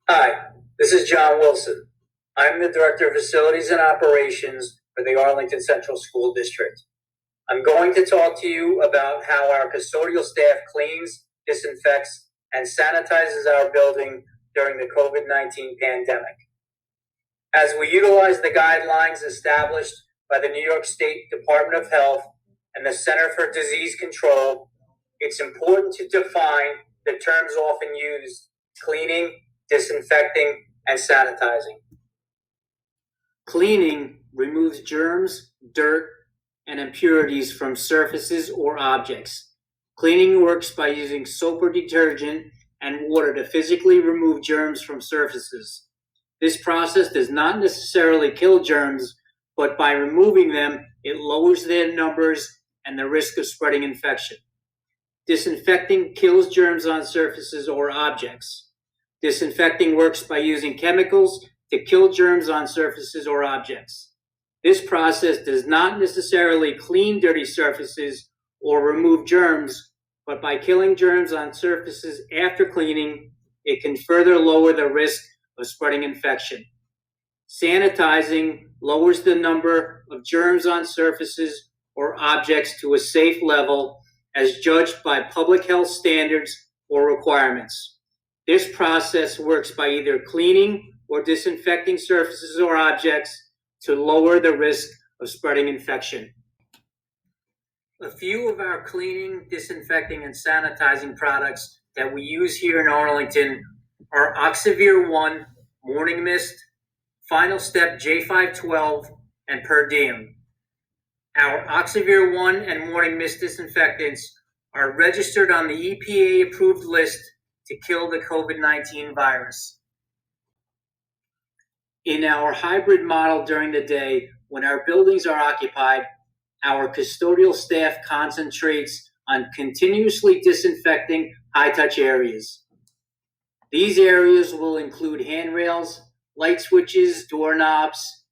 Hi, this is John Wilson. I'm the Director of Facilities and Operations for the Arlington Central School District. I'm going to talk to you about how our custodial staff cleans, disinfects, and sanitizes our building during the COVID-19 pandemic. As we utilize the guidelines established by the New York State Department of Health and the Center for Disease Control, it's important to define the terms often used: cleaning, disinfecting, and sanitizing. Cleaning removes germs, dirt, and impurities from surfaces or objects. Cleaning works by using soap or detergent and water to physically remove germs from surfaces. This process does not necessarily kill germs, but by removing them, it lowers their numbers and the risk of spreading infection. Disinfecting kills germs on surfaces or objects. Disinfecting works by using chemicals to kill germs on surfaces or objects. This process does not necessarily clean dirty surfaces or remove germs, but by killing germs on surfaces after cleaning, it can further lower the risk of spreading infection. Sanitizing lowers the number of germs on surfaces or objects to a safe level as judged by public health standards or requirements. This process works by either cleaning or disinfecting surfaces or objects to lower the risk of spreading infection. A few of our cleaning, disinfecting, and sanitizing products that we use here in Arlington are Oxivir 1, Morning Mist, Final Step J512, and Per Diem. Our Oxivir 1 and Morning Mist disinfectants are registered on the EPA-approved list to kill the COVID-19 virus. In our hybrid model during the day, when our buildings are occupied, our custodial staff concentrates on continuously disinfecting high-touch areas. These areas will include handrails, light switches, doorknobs,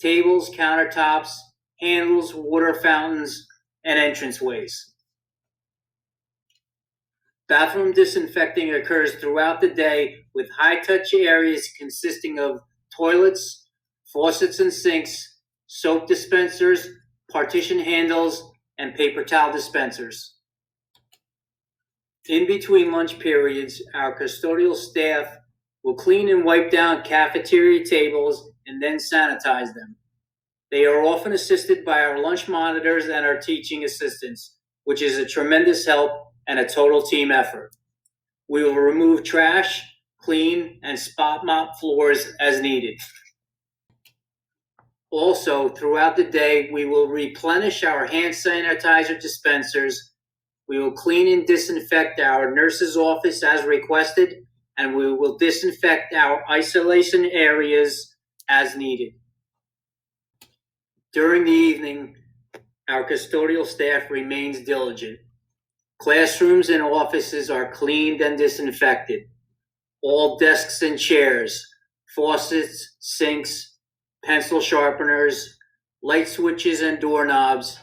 tables, countertops, handles, water fountains, and entranceways. Bathroom disinfecting occurs throughout the day with high-touch areas consisting of toilets, faucets and sinks, soap dispensers, partition handles, and paper towel dispensers. In between lunch periods, our custodial staff will clean and wipe down cafeteria tables and then sanitize them. They are often assisted by our lunch monitors and our teaching assistants, which is a tremendous help and a total team effort. We will remove trash, clean, and spot mop floors as needed. Also, throughout the day, we will replenish our hand sanitizer dispensers. We will clean and disinfect our nurse's office as requested, and we will disinfect our isolation areas as needed. During the evening, our custodial staff remains diligent. Classrooms and offices are cleaned and disinfected. All desks and chairs, faucets, sinks, pencil sharpeners, light switches, and doorknobs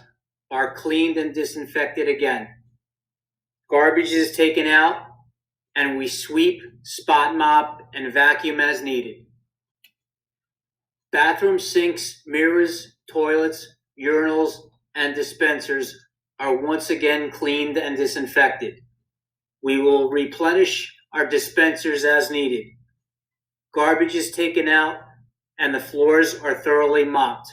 are cleaned and disinfected again. Garbage is taken out, and we sweep, spot mop, and vacuum as needed. Bathroom sinks, mirrors, toilets, urinals, and dispensers are once again cleaned and disinfected. We will replenish our dispensers as needed. Garbage is taken out, and the floors are thoroughly mopped.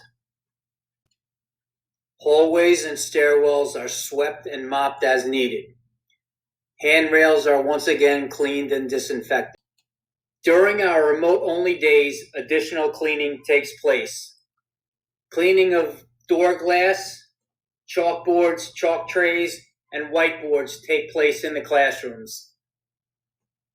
Hallways and stairwells are swept and mopped as needed. Handrails are once again cleaned and disinfected. During our remote-only days, additional cleaning takes place. Cleaning of door glass, chalkboards, chalk trays, and whiteboards take place in the classrooms.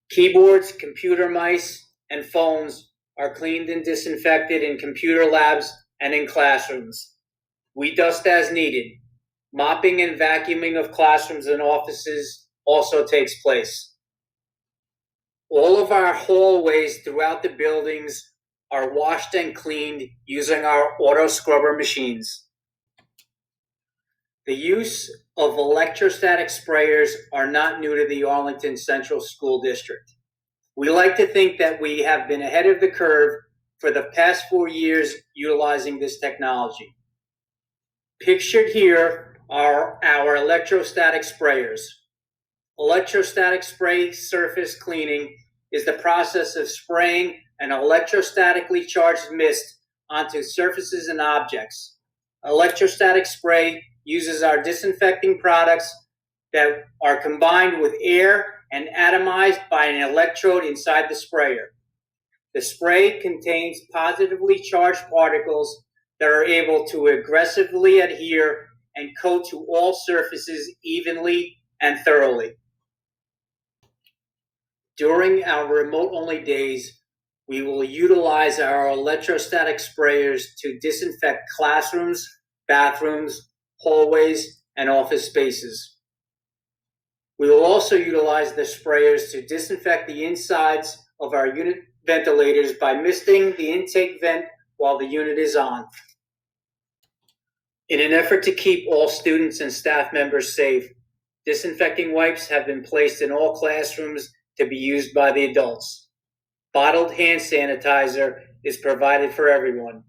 Keyboards, computer mice, and phones are cleaned and disinfected in computer labs and in classrooms. We dust as needed. Mopping and vacuuming of classrooms and offices also takes place. All of our hallways throughout the buildings are washed and cleaned using our auto scrubber machines. The use of electrostatic sprayers are not new to the Arlington Central School District. We like to think that we have been ahead of the curve for the past 4 years utilizing this technology. Pictured here are our electrostatic sprayers. Electrostatic spray surface cleaning is the process of spraying an electrostatically charged mist onto surfaces and objects. Electrostatic spray uses our disinfecting products that are combined with air and atomized by an electrode inside the sprayer. The spray contains positively charged particles that are able to aggressively adhere and coat to all surfaces evenly and thoroughly. During our remote-only days, we will utilize our electrostatic sprayers to disinfect classrooms, bathrooms, hallways, and office spaces. We will also utilize the sprayers to disinfect the insides of our unit ventilators by misting the intake vent while the unit is on. In an effort to keep all students and staff members safe, disinfecting wipes have been placed in all classrooms to be used by the adults. Bottled hand sanitizer is provided for everyone.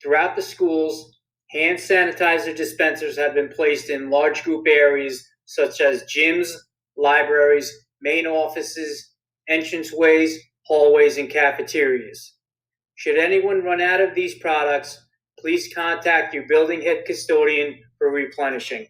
Throughout the schools, hand sanitizer dispensers have been placed in large group areas such as gyms, libraries, main offices, entranceways, hallways, and cafeterias. Should anyone run out of these products, please contact your building head custodian for replenishing.